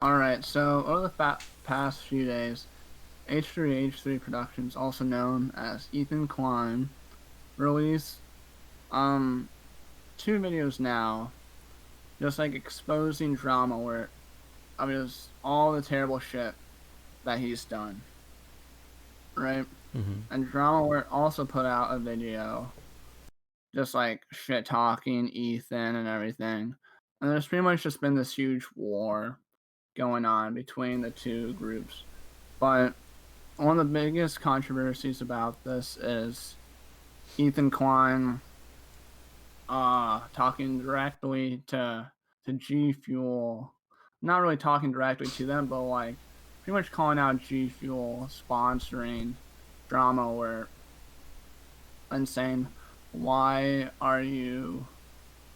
Alright, so over the past few days, H3H3 Productions, also known as Ethan Klein, released um two videos now, just like exposing drama where I mean just all the terrible shit that he's done, right? Mm-hmm. And Drama Alert also put out a video just like shit talking Ethan and everything. And there's pretty much just been this huge war going on between the two groups. But one of the biggest controversies about this is Ethan Klein talking directly to G Fuel. Not really talking directly to them, but like pretty much calling out G Fuel sponsoring Drama Alert and saying, why are you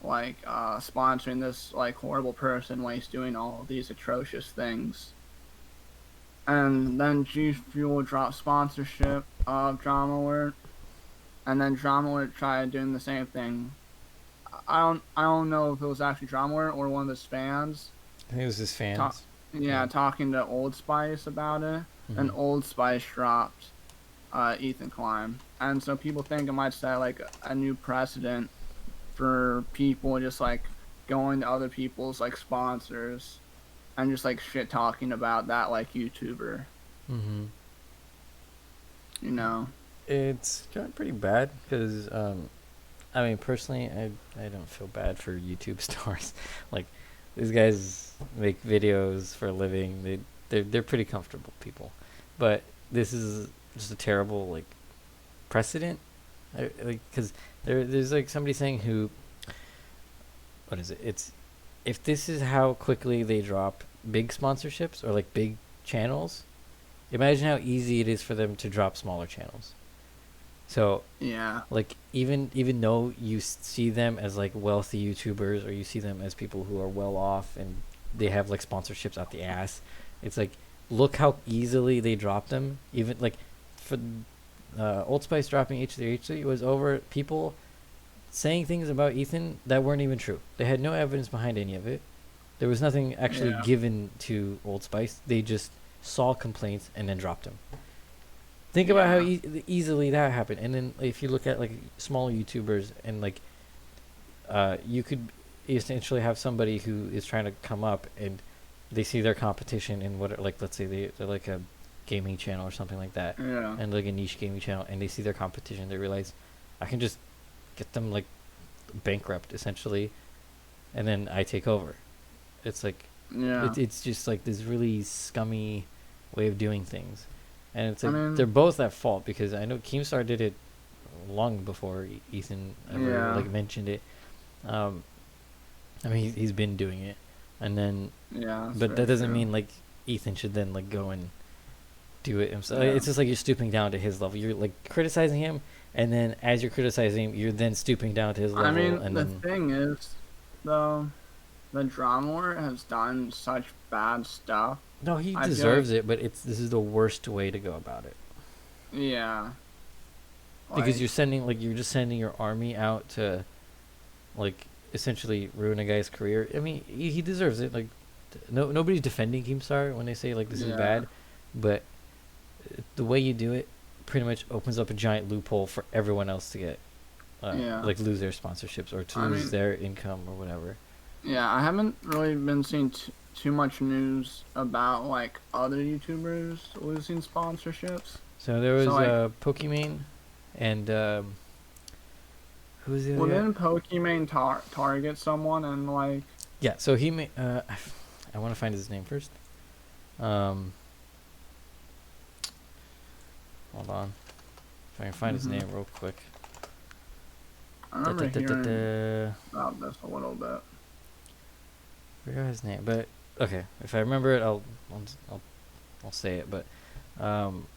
like sponsoring this like horrible person when he's doing all these atrocious things? And then G Fuel dropped sponsorship of Drama Alert, and then Drama Alert tried doing the same thing. I don't know if it was actually Drama Alert or one of his fans. I think it was his Talk, fans. yeah, Yeah. talking to Old Spice about it, and Mm-hmm. Old Spice dropped Ethan Klein, and so people think it might set like a new precedent for people just like going to other people's like sponsors and just like shit talking about that like YouTuber, Mm-hmm. you know. It's gotten pretty bad because, I mean, personally, I don't feel bad for YouTube stars. Like, these guys make videos for a living. They're pretty comfortable people, but this is just a terrible like precedent. Like, because there's like somebody saying who, what is it? It's if this is how quickly they drop big sponsorships or like big channels, imagine how easy it is for them to drop smaller channels. So Yeah, like even though you see them as like wealthy YouTubers, or you see them as people who are well off and they have like sponsorships out the ass, it's like look how easily they drop them. Even like for Old Spice dropping H3H3 was over people saying things about Ethan that weren't even true. They had no evidence behind any of it. There was nothing actually yeah, given to Old Spice. They just saw complaints and then dropped him. Think about how yeah, easily that happened. And then if you look at like small YouTubers and like you could essentially have somebody who is trying to come up and they see their competition in what like let's say they're like a gaming channel or something like that, yeah, and like a niche gaming channel, and they see their competition, they realize I can just get them like bankrupt essentially, and then I take over. It's like yeah. it's just like this really scummy way of doing things, and it's I like they're mean, both at fault because I know Keemstar did it long before Ethan ever yeah, like mentioned it. Um, I mean he's been doing it, and then yeah, that's but that very doesn't true. mean like Ethan should then like go and do it himself. Yeah. It's just like you're stooping down to his level. You're like criticizing him, and then as you're criticizing him, you're then stooping down to his I level, mean, and the then thing is, though, the Drama Lord has done such bad stuff. no, he I feel like, deserves it, but it's this is the worst way to go about it. yeah, Because like, you're just sending your army out to like essentially ruin a guy's career. I mean, he deserves it. Like, nobody's defending Keemstar when they say like this is yeah, bad, but the way you do it pretty much opens up a giant loophole for everyone else to get yeah. like lose their sponsorships or to I lose mean, their income or whatever. yeah, I haven't really been seeing too much news about like other YouTubers losing sponsorships. So there So was like, Pokimane and who's the well, other guy? didn't Pokimane target someone and like, Yeah, so he made. I want to find his name first. Um, Hold on, if I can find his hmm name real quick. I Da, da, remember da, da, hearing da. about this a little bit. Forgot his name, but okay, if I remember it, I'll, I'll, I'll say it. But um,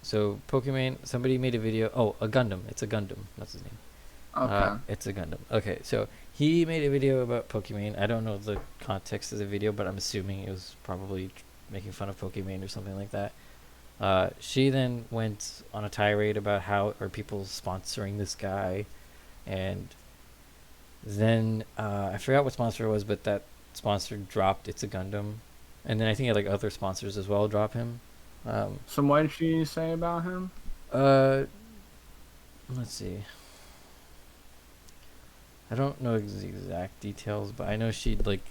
so Pokemon, somebody made a video. Oh, a Gundam. It's a Gundam. That's his name. Okay, It's a Gundam. Okay, so he made a video about Pokemon. I don't know the context of the video, but I'm assuming it was probably making fun of Pokemon or something like that. She then went on a tirade about how are people sponsoring this guy, and then I forgot what sponsor it was, but that sponsor dropped It's a Gundam, And then I think like other sponsors as well drop him. So what did she say about him? Uh, let's see. I don't know the exact details, but I know she like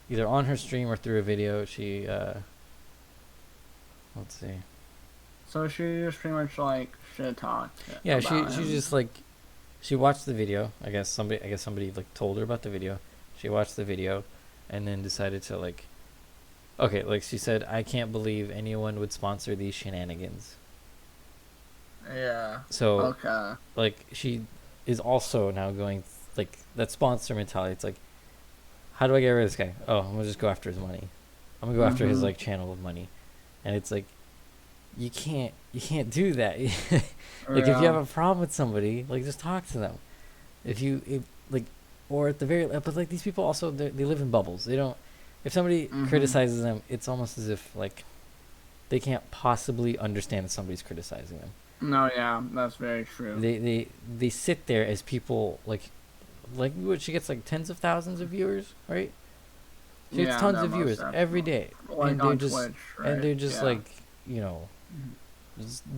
either on her stream or through a video. She let's see. So she just pretty much like shit talked. Yeah, about she him. just like she watched the video. I guess somebody like told her about the video. She watched the video, and then decided to like. Okay, like she said, I can't believe anyone would sponsor these shenanigans. Yeah. So Okay. like she is also now going like that sponsor mentality. It's like, how do I get rid of this guy? Oh, I'm gonna just go after his money. I'm gonna go after his like channel of money, and it's like, you can't do that. Like if you have a problem with somebody, like just talk to them. Like, or at the very, but like these people also they live in bubbles. They don't. If somebody criticizes them, it's almost as if like they can't possibly understand that somebody's criticizing them. No, yeah, that's very true. They sit there as people like what she gets like tens of thousands of viewers, right? She gets tons of viewers every day, like and they're on just Twitch, right? and they're just like they're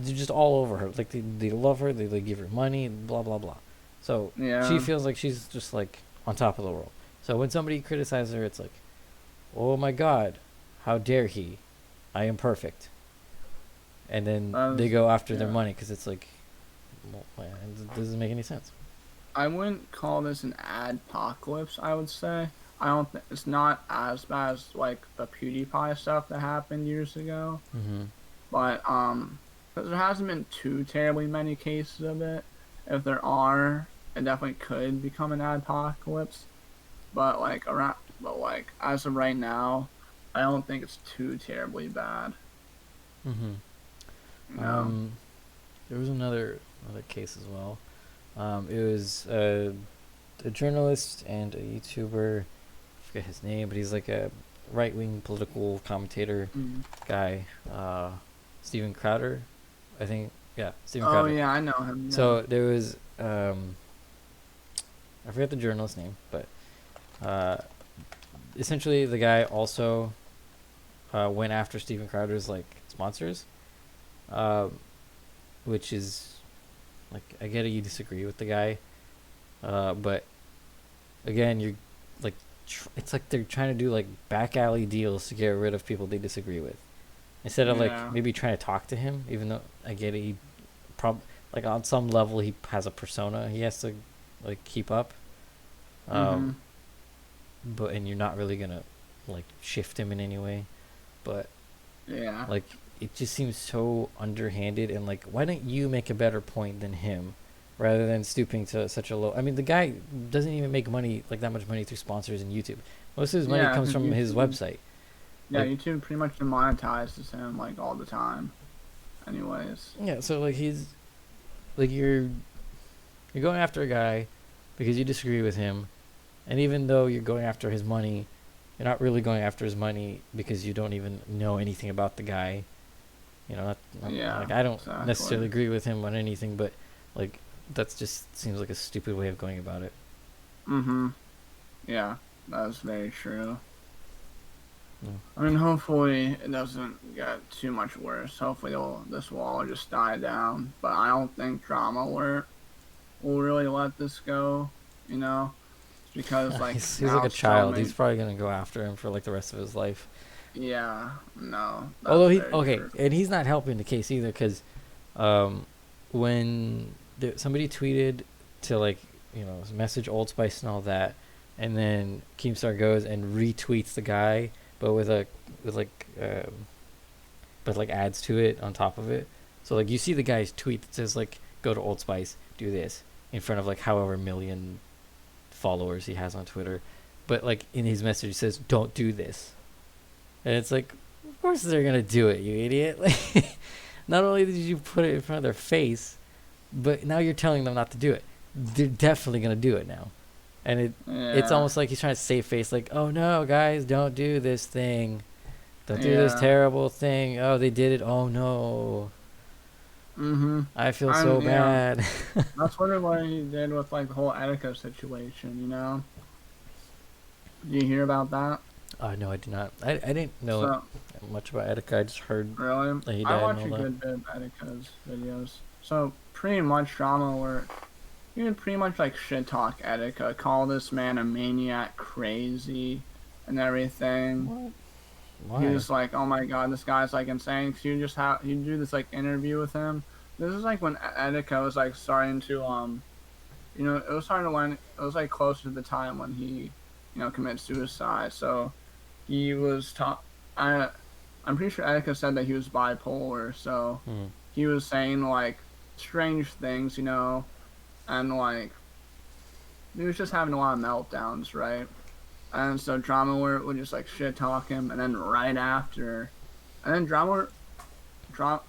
just all over her. Like they love her, they give her money, and blah blah blah. So she feels like she's just like on top of the world. So when somebody criticizes her, it's like, oh my God, how dare he? I am perfect. And then they go after their money because it's like, well, it doesn't make any sense. I wouldn't call this an adpocalypse, I would say. I don't think it's not as bad as like the PewDiePie stuff that happened years ago. But because there hasn't been too terribly many cases of it. If there are, it definitely could become an adpocalypse. But like as of right now, I don't think it's too terribly bad. No. There was another case as well. It was a journalist and a YouTuber. I forget his name, but he's like a right-wing political commentator guy. Steven Crowder, I think. Yeah, Steven Crowder. Oh yeah, I know him. Yeah. So there was I forget the journalist's name, but essentially the guy also went after Steven Crowder's like sponsors, which is like, I get it, you disagree with the guy, but again, you're like it's like they're trying to do like back alley deals to get rid of people they disagree with, instead of like maybe trying to talk to him. Even though I get it, like on some level he has a persona he has to like keep up, but and you're not really gonna like shift him in any way, but like it just seems so underhanded. And like, why don't you make a better point than him rather than stooping to such a low. I mean, the guy doesn't even make money, like that much money, through sponsors and YouTube. Most of his money comes from his website. Yeah, like, YouTube pretty much demonetizes him like all the time anyways. Yeah, so like he's like, you're going after a guy because you disagree with him, and even though you're going after his money, you're not really going after his money because you don't even know anything about the guy. You know, like, I don't necessarily agree with him on anything, but like that's just seems like a stupid way of going about it. Yeah, that's very true. Yeah. I mean, hopefully it doesn't get too much worse. Hopefully this will all just die down. But I don't think Drama will really let this go, you know? Because like he's like a child. He's probably gonna go after him for like the rest of his life. Yeah, no. Although and he's not helping the case either, because when somebody tweeted to like, you know, message Old Spice and all that, and then Keemstar goes and retweets the guy, but with ads to it on top of it. So like, you see the guy's tweet that says like, go to Old Spice, do this, in front of like however million followers he has on Twitter, but like in his message it says, don't do this. And it's like, of course they're gonna do it, you idiot. Like, not only did you put it in front of their face, but now you're telling them not to do it. They're definitely gonna do it now. And it's almost like he's trying to save face, like, oh no, guys, don't do this thing. Don't do this terrible thing. Oh, they did it. Oh no. I feel so bad. That's what he did with like the whole Etika situation, you know? Did you hear about that? No, I did not. I didn't know So much about Etika. I just heard really, that he I died and watch all a that. good bit of Etika's videos. So pretty much drama where you would pretty much like shit talk Etika, call this man a maniac, crazy, and everything. What? He Why? was like, "Oh my god, this guy's like insane." So you do this like interview with him. This is like when Etika was like starting to it was starting to when it was like closer to the time when he committed suicide. So he was I'm pretty sure Etika said that he was bipolar. So Hmm. he was saying like strange things, and like he was just having a lot of meltdowns, right? And so Drama would just like shit talk him, and then right after, and then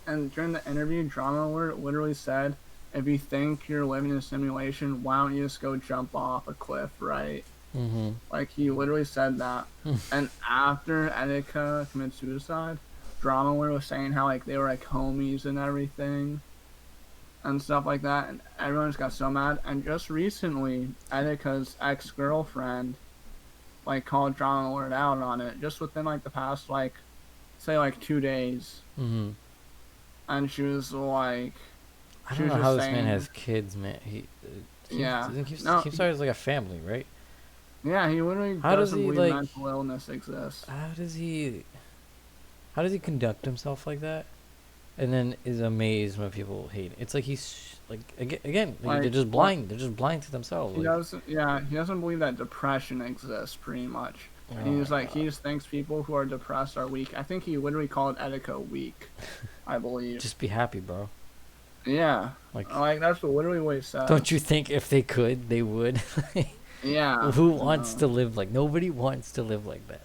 and during the interview, Drama literally said, "If you think you're living in a simulation, why don't you just go jump off a cliff, right?" Mm-hmm. Like he literally said that. And after Etika committed suicide, Drama was saying how like they were like homies and everything and stuff like that, and everyone just got so mad. And just recently, Etika's ex-girlfriend like called Drama Lord out on it just within like the past like say like 2 days, Mm-hmm. and she was like, I she don't was know how just this man saying, has kids, man. yeah, no, Keemstar is like a family, right? yeah, he literally How does doesn't he believe like? mental illness exists. How does he? How does he conduct himself like that? And then is amazed when people hate it. It's like he's like again, like they're Like just what blind. They're just blind to themselves. he Like, doesn't, yeah, he doesn't believe that depression exists, pretty much. oh And my he's like, he god, just thinks people who are depressed are weak. I think he literally called Etika weak, I believe. just be happy, bro. Yeah, Like, like that's literally what he said. don't you think if they could, they would? Yeah, Who wants no. to live like nobody wants to live like that?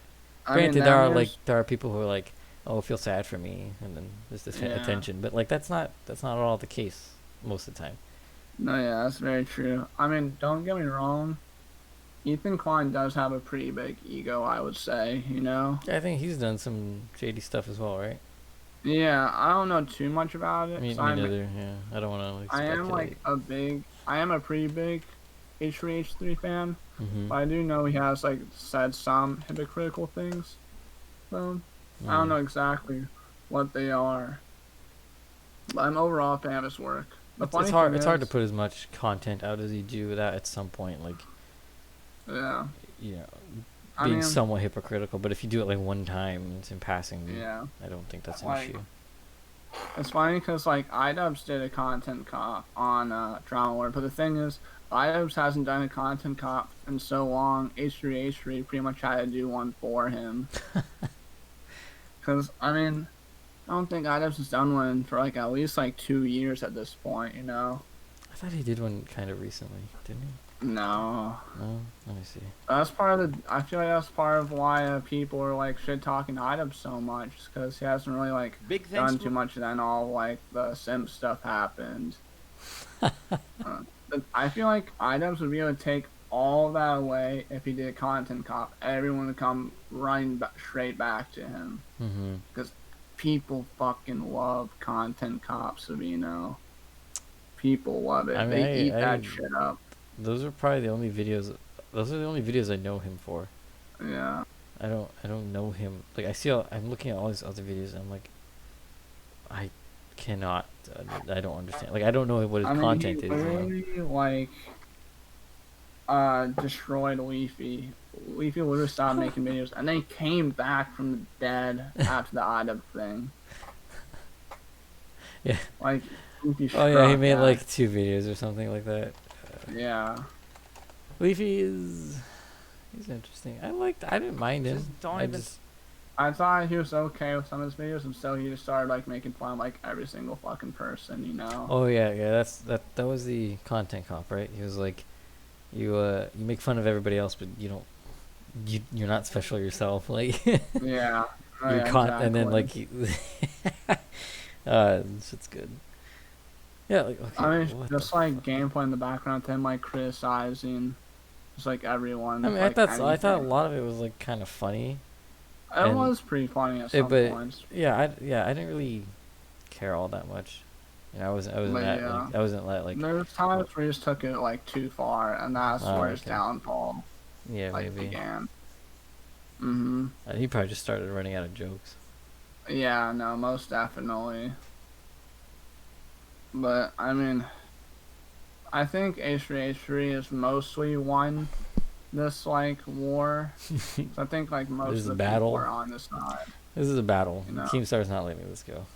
I mean, Granted, there them are like years, there are people who are like, oh, feel sad for me, and then there's this yeah. attention. But like that's not at all the case most of the time. No, yeah, that's very true. I mean, don't get me wrong. Ethan Klein does have a pretty big ego, I would say. Yeah, I think he's done some shady stuff as well, right? Yeah, I don't know too much about I it. mean, me neither. Yeah, I don't want to like I am speculate. like I am a pretty big H3H3 fan, Mm-hmm. but I do know he has like said some hypocritical things. So I don't Mm. know exactly what they are, but I'm overall a fan of his work. The It's funny hard. thing It's hard to is, put as much content out as you do without at some point like yeah, you know I being mean, somewhat hypocritical. But if you do it like one time, it's in passing. yeah, I don't think that's an like issue. it's funny because like iDubbbz did a content cop on Drama Lord, but the thing is, iDubbbz hasn't done a content cop in so long. H3H3 pretty much had to do one for him. Because I mean, I don't think iDubbbz has done one for like at least like 2 years at this point. I thought he did one kind of recently, didn't he? No, No, let me see. that's part of the. I feel like that's part of why people are like shit talking iDubbbz so much, because he hasn't really like Big thanks done too much. Then all like the simp stuff happened. But I feel like iDubbbz would be able to take all that away if he did a content cop. Everyone would come running straight back to him Mm-hmm. because people fucking love content cops. People love it. I mean, They eat I that shit up. those are probably the only videos. Those are the only videos I know him for. Yeah. I don't know him. Like I'm looking at all his other videos and I'm like, I cannot. I don't understand. Like I don't know what his I mean, content he is. literally like destroyed Leafy. Leafy literally stopped making videos, and then he came back from the dead after the iDub thing. Yeah. Like Leafy Oh yeah, he struck made back. like 2 videos or something like that. Yeah. Leafy is he's interesting. I didn't mind him. Just don't I even- just I thought he was okay with some of his videos, and so he just started like making fun of like every single fucking person. oh yeah, that was the content cop, right? He was like, you make fun of everybody else, but you're not special yourself. Like Yeah. Oh, you're yeah, and then exactly. like shit's good. Yeah, like okay. I mean, what just the like gameplay in the background, them like criticizing, just like everyone. I mean, like, I thought a anything. lot of it was like kind of funny. It and- was pretty funny at some but points. yeah, I didn't really care all that much. I wasn't But, that yeah. like I wasn't like There was times where he just took it like too far, and that's Oh, where his okay. downfall yeah like maybe. began. Mm-hmm. He probably just started running out of jokes. Yeah, no, most definitely. But I mean, I think H3H3 has mostly won this like war. So I think like This most is of a the people battle. are on this side. This is a battle. You know? Keemstar's not letting this go.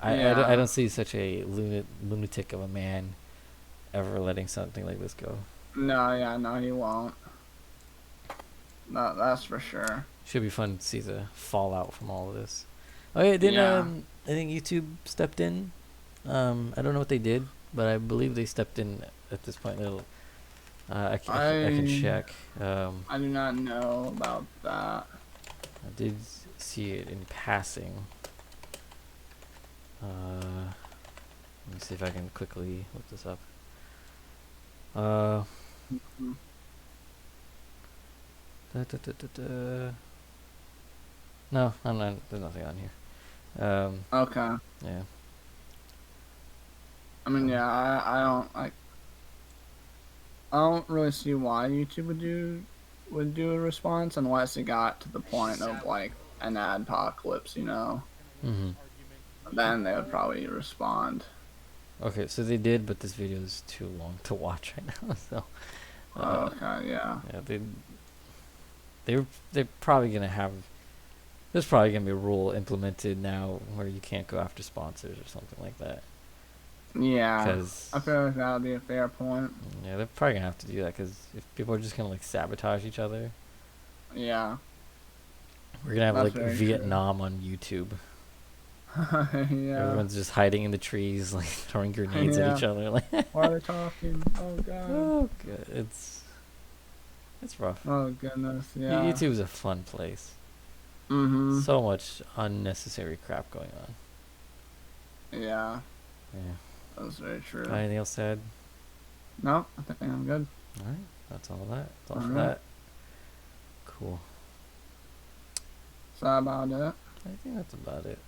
I Yeah. don't see such a lunatic of a man ever letting something like this go. No, yeah, no, he won't. No, that's for sure. Should be fun to see the fallout from all of this. Oh yeah, Yeah. I think YouTube stepped in. I don't know what they did, but I believe they stepped in at this point. I can check. I do not know about that. I did see it in passing. Let me see if I can quickly look this up. Mhm. No, I'm not. There's nothing on here. Okay. Yeah. I mean, yeah, I don't like. I don't really see why YouTube would do a response unless it got to the point of like an adpocalypse, you know. Mm-hmm. Then they would probably respond. Okay, so they did, but this video is too long to watch right now. So, Okay, yeah. yeah, they're probably gonna have. There's probably gonna be a rule implemented now where you can't go after sponsors or something like that. Yeah. Because I feel like that would be a fair point. yeah, they're probably gonna have to do that because if people are just gonna like sabotage each other, Yeah. we're gonna have That's like very Vietnam on YouTube. Yeah. Everyone's just hiding in the trees, like throwing grenades at each other. Like, Why are they talking? Oh god. oh, good. It's rough. Oh goodness. Yeah. YouTube's a fun place. Mm-hmm. So much unnecessary crap going on. Yeah. Yeah. That's very true. Got anything else to add? No, I think I'm good. All right. That's all that. That's all for Alright. that. Cool. Is that about it? I think that's about it.